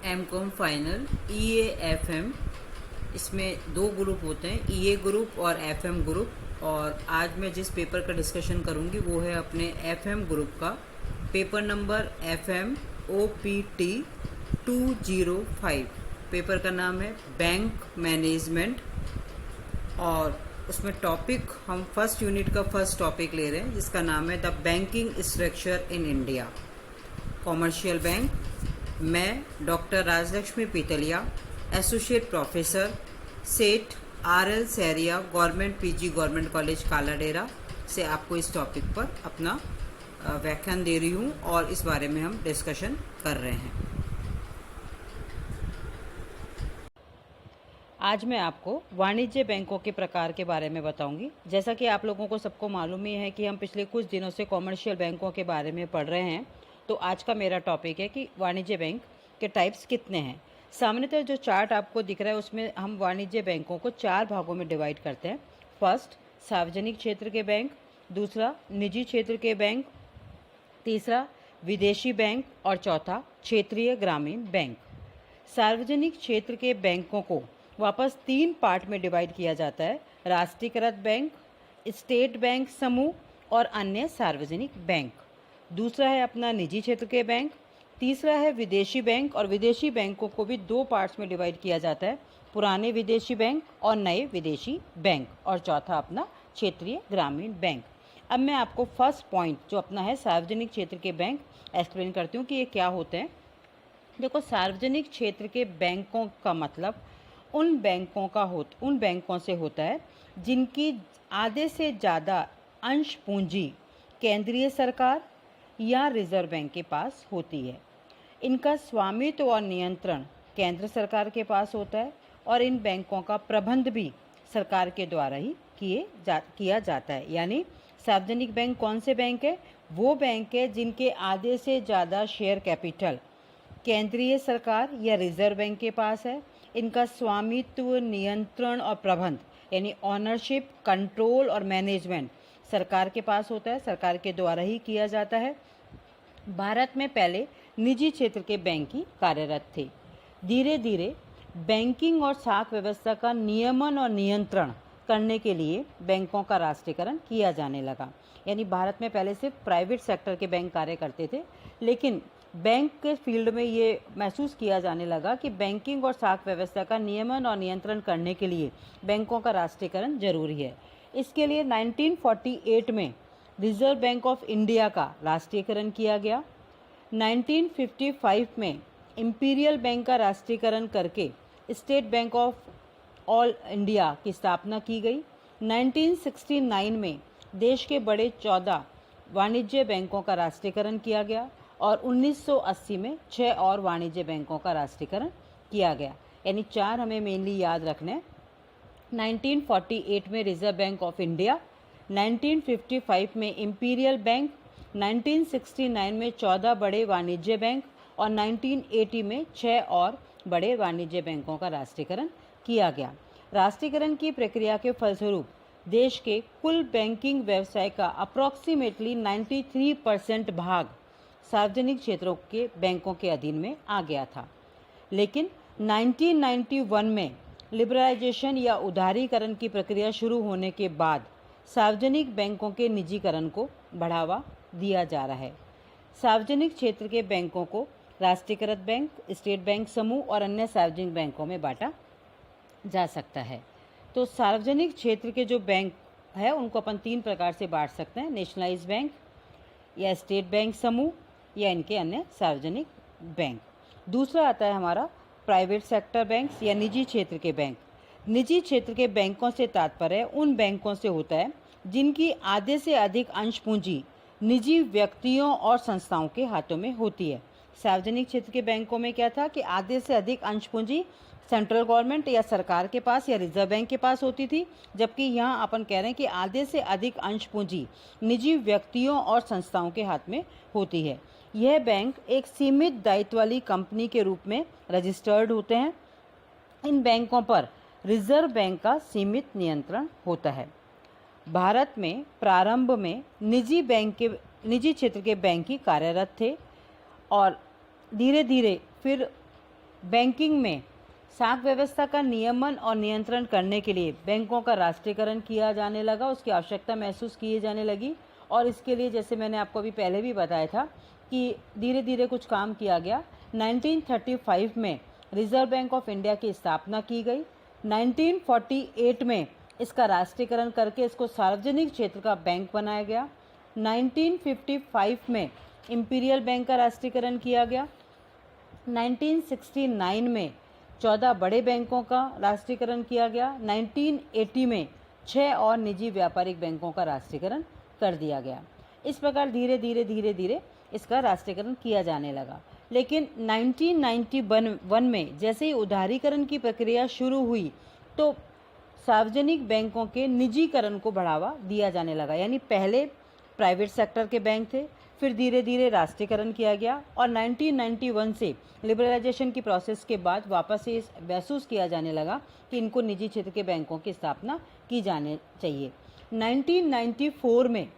MCom final EAFM, इसमें दो group होते हैं, EA ग्रुप और FM ग्रुप। और आज मैं जिस पेपर का डिस्कशन करूंगी वो है अपने FM ग्रुप का paper number FM OPT 205। Paper का नाम है बैंक मैनेजमेंट और उसमें टॉपिक हम फर्स्ट यूनिट का फर्स्ट टॉपिक ले रहे हैं जिसका नाम है the banking structure in India commercial bank. मैं doctor Rajlakshmi Pitaliya, associate professor, Seth RL Sairia government PG government college Kaladera से आपको इस टॉपिक पर अपना व्याख्यान दे रही हूँ और इस बारे में हम डिस्कशन कर रहे हैं। आज मैं आपको वाणिज्य बैंकों के प्रकार के बारे में बताऊंगी। जैसा कि आप लोगों को सबको मालूम ही है कि हम पिछले कुछ दिनों से कॉमर्शियल बैंकों के बारे में पढ़ रहे हैं, तो आज का मेरा टॉपिक है कि वाणिज्य बैंक के टाइप्स कितने हैं। सामान्यतः जो चार्ट आपको दिख रहा है उसमें हम वाणिज्य बैंकों को 4 भागों में डिवाइड करते हैं। फर्स्ट, सार्वजनिक क्षेत्र के बैंक, दूसरा निजी क्षेत्र के बैंक, तीसरा विदेशी बैंक और चौथा क्षेत्रीय ग्रामीण बैंक। सार्वजनिक क्षेत्र के बैंकों को वापस 3 पार्ट में डिवाइड किया जाता है: राष्ट्रीयकृत बैंक, स्टेट बैंक समूह और अन्य सार्वजनिक बैंक। दूसरा है अपना निजी क्षेत्र के बैंक, तीसरा है विदेशी बैंक और विदेशी बैंकों को भी 2 पार्ट्स में डिवाइड किया जाता है: पुराने विदेशी बैंक और नए विदेशी बैंक, और चौथा अपना क्षेत्रीय ग्रामीण बैंक। अब मैं आपको फर्स्ट पॉइंट जो अपना है सार्वजनिक क्षेत्र के बैंक एक्सप्लेन करती हूँ कि ये क्या होते हैं। देखो, सार्वजनिक क्षेत्र के बैंकों का मतलब उन बैंकों से होता है जिनकी आधे से ज़्यादा अंश पूंजी केंद्रीय सरकार या रिजर्व बैंक के पास होती है। इनका स्वामित्व और नियंत्रण केंद्र सरकार के पास होता है और इन बैंकों का प्रबंध भी सरकार के द्वारा ही किया जाता है। यानी सार्वजनिक बैंक कौन से बैंक है? वो बैंक है जिनके आधे से ज़्यादा शेयर कैपिटल केंद्रीय सरकार या रिजर्व बैंक के पास है। इनका स्वामित्व, नियंत्रण और प्रबंध यानी ऑनरशिप, कंट्रोल और मैनेजमेंट सरकार के पास होता है, सरकार के द्वारा ही किया जाता है। भारत में पहले निजी क्षेत्र के बैंक ही कार्यरत थे। धीरे धीरे बैंकिंग और साख व्यवस्था का नियमन और नियंत्रण करने के लिए बैंकों का राष्ट्रीयकरण किया जाने लगा। यानी भारत में पहले सिर्फ प्राइवेट सेक्टर के बैंक कार्य करते थे, लेकिन बैंक के फील्ड में ये महसूस किया जाने लगा कि बैंकिंग और साख व्यवस्था का नियमन और नियंत्रण करने के लिए बैंकों का राष्ट्रीयकरण जरूरी है। इसके लिए 1948 में रिजर्व बैंक ऑफ इंडिया का राष्ट्रीयकरण किया गया। 1955 में इंपीरियल बैंक का राष्ट्रीयकरण करके state bank of all India की स्थापना की गई। 1969 में देश के बड़े 14 वाणिज्य बैंकों का राष्ट्रीयकरण किया गया और 1980 में 6 और वाणिज्य बैंकों का राष्ट्रीयकरण किया गया। यानी 4 हमें मेनली याद रखने हैं। 1948 में रिजर्व बैंक ऑफ इंडिया, 1955 में इंपीरियल बैंक, 1969 में 14 बड़े वाणिज्य बैंक और 1980 में 6 और बड़े वाणिज्य बैंकों का राष्ट्रीयकरण किया गया। राष्ट्रीयकरण की प्रक्रिया के फलस्वरूप देश के कुल बैंकिंग व्यवसाय का अप्रॉक्सीमेटली 93% भाग सार्वजनिक क्षेत्रों के बैंकों के अधीन में आ गया था। लेकिन 1991 में लिबरलाइजेशन या उदारीकरण की प्रक्रिया शुरू होने के बाद सार्वजनिक बैंकों के निजीकरण को बढ़ावा दिया जा रहा है। सार्वजनिक क्षेत्र के बैंकों को राष्ट्रीयकृत बैंक, स्टेट बैंक समूह और अन्य सार्वजनिक बैंकों में बांटा जा सकता है। तो सार्वजनिक क्षेत्र के जो बैंक है उनको अपन 3 प्रकार से बांट सकते हैं: नेशनलाइज बैंक या स्टेट बैंक समूह या इनके अन्य सार्वजनिक बैंक। दूसरा आता है हमारा प्राइवेट सेक्टर बैंक्स या निजी क्षेत्र के बैंक। निजी क्षेत्र के बैंकों से तात्पर्य उन बैंकों से होता है जिनकी आधे से अधिक अंश पूंजी निजी व्यक्तियों और संस्थाओं के हाथों में होती है। सार्वजनिक क्षेत्र के बैंकों में क्या था कि आधे से अधिक अंश पूंजी सेंट्रल गवर्नमेंट या सरकार के पास या रिजर्व बैंक के पास होती थी, जबकि यहाँ अपन कह रहे हैं कि आधे से अधिक अंश पूंजी निजी व्यक्तियों और संस्थाओं के हाथ में होती है। यह बैंक एक सीमित दायित्व वाली कंपनी के रूप में रजिस्टर्ड होते हैं। इन बैंकों पर रिजर्व बैंक का सीमित नियंत्रण होता है। भारत में प्रारंभ में निजी क्षेत्र के बैंक ही कार्यरत थे और धीरे धीरे फिर बैंकिंग में साख व्यवस्था का नियमन और नियंत्रण करने के लिए बैंकों का राष्ट्रीयकरण किया जाने लगा, उसकी आवश्यकता महसूस की जाने लगी। और इसके लिए जैसे मैंने आपको अभी पहले भी बताया था कि धीरे धीरे कुछ काम किया गया। 1935 में रिजर्व बैंक ऑफ इंडिया की स्थापना की गई। 1948 में इसका राष्ट्रीयकरण करके इसको सार्वजनिक क्षेत्र का बैंक बनाया गया। 1955 में इंपीरियल बैंक का राष्ट्रीयकरण किया गया। 1969 में 14 बड़े बैंकों का राष्ट्रीयकरण किया गया। 1980 में 6 और निजी व्यापारिक बैंकों का राष्ट्रीयकरण कर दिया गया। इस प्रकार धीरे धीरे इसका राष्ट्रीयकरण किया जाने लगा। लेकिन 1991 में जैसे ही उदारीकरण की प्रक्रिया शुरू हुई तो सार्वजनिक बैंकों के निजीकरण को बढ़ावा दिया जाने लगा। यानी पहले प्राइवेट सेक्टर के बैंक थे, फिर धीरे धीरे राष्ट्रीयकरण किया गया और 1991 से लिबरलाइजेशन की प्रोसेस के बाद वापस से महसूस किया जाने लगा कि इनको निजी क्षेत्र के बैंकों की स्थापना की जानी चाहिए। 1994 में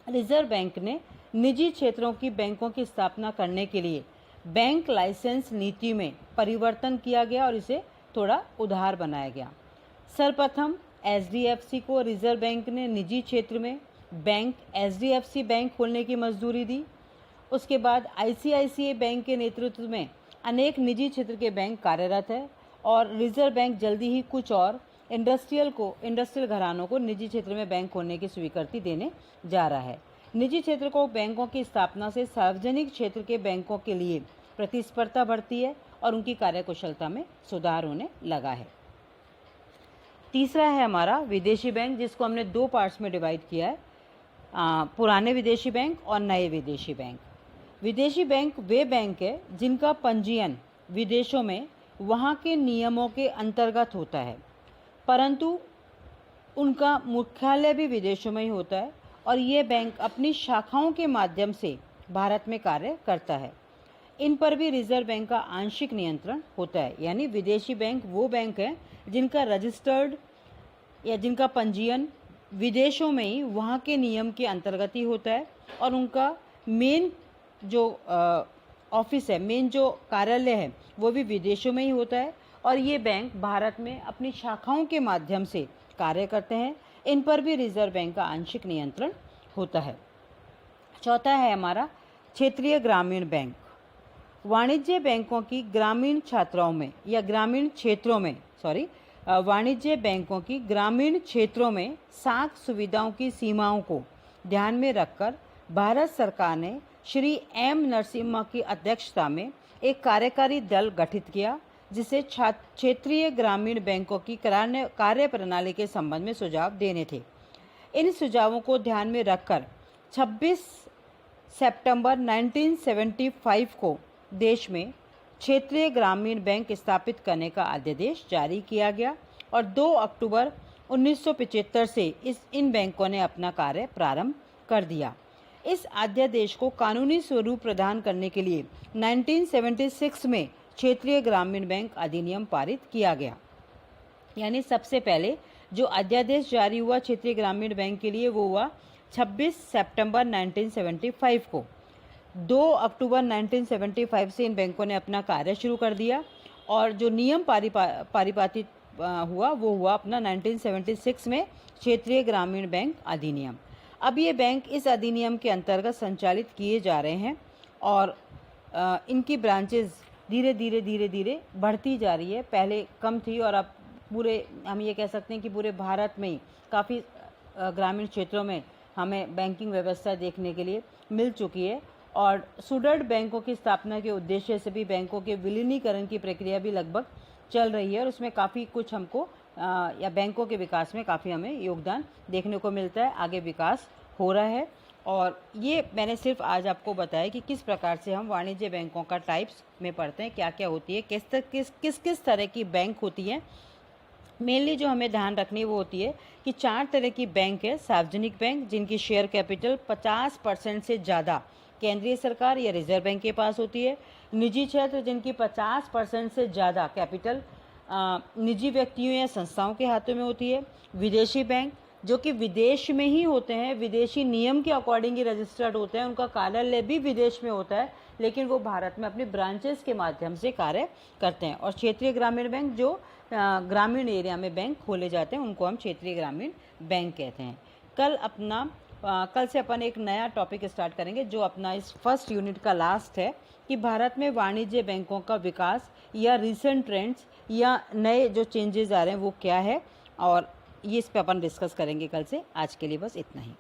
रिजर्व बैंक ने निजी क्षेत्रों की बैंकों की स्थापना करने के लिए बैंक लाइसेंस नीति में परिवर्तन किया गया और इसे थोड़ा उदार बनाया गया। सर्वप्रथम एचडीएफसी को रिजर्व बैंक ने निजी क्षेत्र में बैंक एचडीएफसी बैंक खोलने की मंजूरी दी। उसके बाद आईसीआईसीआई बैंक के नेतृत्व में अनेक निजी क्षेत्र के बैंक कार्यरत है और रिजर्व बैंक जल्दी ही कुछ और इंडस्ट्रियल घरानों को निजी क्षेत्र में बैंक खोलने की स्वीकृति देने जा रहा है। निजी क्षेत्र को बैंकों की स्थापना से सार्वजनिक क्षेत्र के बैंकों के लिए प्रतिस्पर्धा बढ़ती है और उनकी कार्यकुशलता में सुधार होने लगा है। तीसरा है हमारा विदेशी बैंक, जिसको हमने 2 पार्ट्स में डिवाइड किया है, पुराने विदेशी बैंक और नए विदेशी बैंक। विदेशी बैंक वे बैंक है जिनका पंजीयन विदेशों में वहाँ के नियमों के अंतर्गत होता है, परंतु उनका मुख्यालय भी विदेशों में ही होता है और ये बैंक अपनी शाखाओं के माध्यम से भारत में कार्य करता है। इन पर भी रिजर्व बैंक का आंशिक नियंत्रण होता है। यानी विदेशी बैंक वो बैंक है जिनका रजिस्टर्ड या जिनका पंजीयन विदेशों में ही वहाँ के नियम के अंतर्गत ही होता है और उनका मेन जो ऑफिस है, मेन जो कार्यालय है वो भी विदेशों में ही होता है और ये बैंक भारत में अपनी शाखाओं के माध्यम से कार्य करते हैं। इन पर भी रिजर्व बैंक का आंशिक नियंत्रण होता है। चौथा है हमारा क्षेत्रीय ग्रामीण बैंक। वाणिज्य बैंकों की ग्रामीण छात्राओं में या ग्रामीण क्षेत्रों में वाणिज्य बैंकों की ग्रामीण क्षेत्रों में साख सुविधाओं की सीमाओं को ध्यान में रखकर भारत सरकार ने श्री एम नरसिम्हा की अध्यक्षता में एक कार्यकारी दल गठित किया, जिसे क्षेत्रीय ग्रामीण बैंकों की कार्य प्रणाली के संबंध में सुझाव देने थे। इन सुझावों को ध्यान में रखकर 26 सितंबर 1975 को देश में क्षेत्रीय ग्रामीण बैंक स्थापित करने का अध्यादेश जारी किया गया और 2 अक्टूबर 1975 से इन बैंकों ने अपना कार्य प्रारंभ कर दिया। इस अध्यादेश को कानूनी स्वरूप प्रदान करने के लिए 1976 में क्षेत्रीय ग्रामीण बैंक अधिनियम पारित किया गया। यानी सबसे पहले जो अध्यादेश जारी हुआ क्षेत्रीय ग्रामीण बैंक के लिए वो हुआ 26 सितंबर 1975 को। 2 अक्टूबर 1975 से इन बैंकों ने अपना कार्य शुरू कर दिया और जो नियम पारित हुआ वो हुआ अपना 1976 में क्षेत्रीय ग्रामीण बैंक अधिनियम। अब ये बैंक इस अधिनियम के अंतर्गत संचालित किए जा रहे हैं और इनकी ब्रांचेस धीरे धीरे बढ़ती जा रही है। पहले कम थी और अब पूरे हम ये कह सकते हैं कि पूरे भारत में ही काफ़ी ग्रामीण क्षेत्रों में हमें बैंकिंग व्यवस्था देखने के लिए मिल चुकी है और सुदृढ़ बैंकों की स्थापना के उद्देश्य से भी बैंकों के विलीनीकरण की प्रक्रिया भी लगभग चल रही है और उसमें काफ़ी कुछ हमको या बैंकों के विकास में काफ़ी हमें योगदान देखने को मिलता है। आगे विकास हो रहा है और ये मैंने सिर्फ आज आपको बताया कि किस प्रकार से हम वाणिज्य बैंकों का टाइप्स में पढ़ते हैं, क्या क्या होती है, किस तरह की बैंक होती है। मेनली जो हमें ध्यान रखनी वो होती है कि 4 तरह की बैंक है। सार्वजनिक बैंक जिनकी शेयर कैपिटल 50% से ज़्यादा केंद्रीय सरकार या रिजर्व बैंक के पास होती है। निजी क्षेत्र जिनकी 50% से ज़्यादा कैपिटल निजी व्यक्तियों या संस्थाओं के हाथों में होती है। विदेशी बैंक जो कि विदेश में ही होते हैं, विदेशी नियम के अकॉर्डिंग ही रजिस्टर्ड होते हैं, उनका कार्यालय भी विदेश में होता है, लेकिन वो भारत में अपनी ब्रांचेस के माध्यम से कार्य करते हैं। और क्षेत्रीय ग्रामीण बैंक जो ग्रामीण एरिया में बैंक खोले जाते हैं उनको हम क्षेत्रीय ग्रामीण बैंक कहते हैं। कल से अपन एक नया टॉपिक स्टार्ट करेंगे जो अपना इस फर्स्ट यूनिट का लास्ट है कि भारत में वाणिज्य बैंकों का विकास या रिसेंट ट्रेंड्स या नए जो चेंजेस आ रहे हैं वो क्या है, और ये इस पे अपन डिस्कस करेंगे कल से। आज के लिए बस इतना ही।